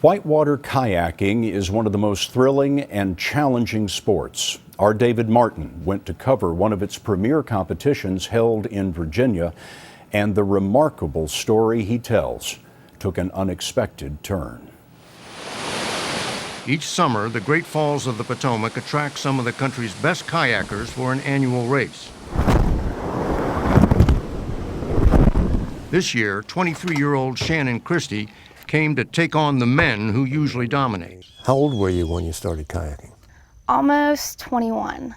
Whitewater kayaking is one of the most thrilling and challenging sports. Our David Martin went to cover one of its premier competitions held in Virginia, and the remarkable story he tells took an unexpected turn. Each summer, the Great Falls of the Potomac attract some of the country's best kayakers for an annual race. This year, 23-year-old Shannon Christy came to take on the men who usually dominate. How old were you when you started kayaking? Almost 21.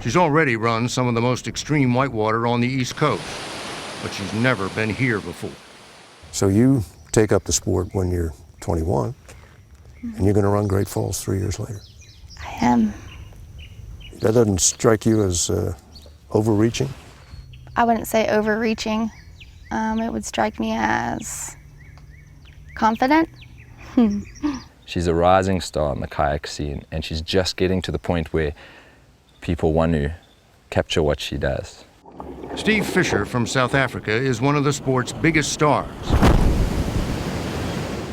She's already run some of the most extreme whitewater on the East Coast, but she's never been here before. So you take up the sport when you're 21, and you're going to run Great Falls 3 years later. I am. That doesn't strike you as overreaching? I wouldn't say overreaching. It would strike me as confident. She's a rising star in the kayak scene, and she's just getting to the point where people want to capture what she does. Steve Fisher from South Africa is one of the sport's biggest stars.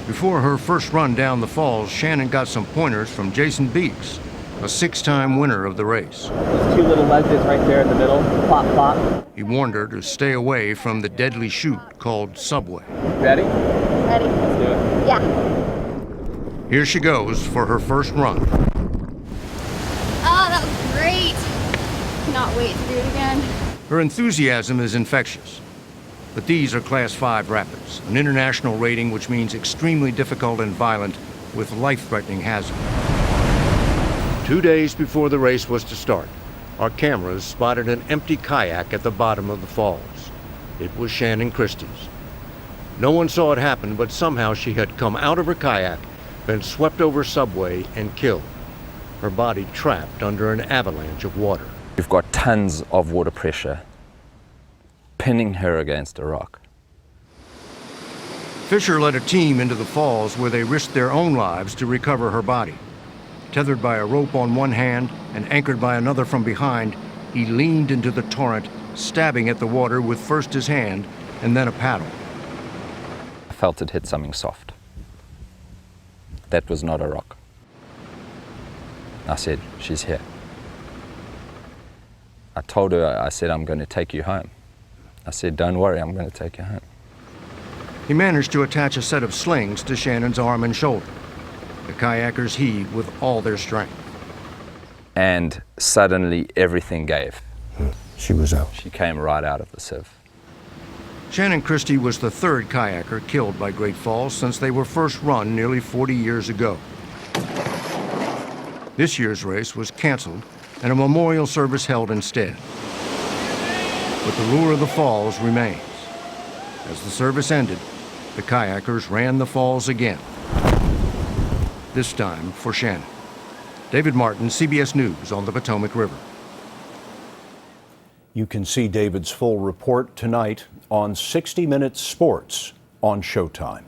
Before her first run down the falls, Shannon got some pointers from Jason Beeks, a 6-time winner of the race. Those two little ledges right there in the middle, plop, plop. He warned her to stay away from the deadly chute called Subway. Ready? Ready? Let's do it. Yeah. Here she goes for her first run. Oh, that was great. Cannot wait to do it again. Her enthusiasm is infectious. But these are Class 5 rapids, an international rating which means extremely difficult and violent with life-threatening hazard. 2 days before the race was to start, our cameras spotted an empty kayak at the bottom of the falls. It was Shannon Christy's. No one saw it happen, but somehow she had come out of her kayak, been swept over Subway and killed. Her body trapped under an avalanche of water. We've got tons of water pressure pinning her against a rock. Fisher led a team into the falls where they risked their own lives to recover her body. Tethered by a rope on one hand and anchored by another from behind, he leaned into the torrent, stabbing at the water with first his hand and then a paddle. I felt it hit something soft. That was not a rock. I said, she's here. I told her, I said, I'm going to take you home. I said, don't worry, I'm going to take you home. He managed to attach a set of slings to Shannon's arm and shoulder. The kayakers heaved with all their strength. And suddenly everything gave. She was out. She came right out of the sieve. Shannon Christy was the third kayaker killed by Great Falls since they were first run nearly 40 years ago. This year's race was canceled and a memorial service held instead. But the lure of the falls remains. As the service ended, the kayakers ran the falls again. This time for Shannon. David Martin, CBS News on the Potomac River. You can see David's full report tonight on 60 Minutes Sports on Showtime.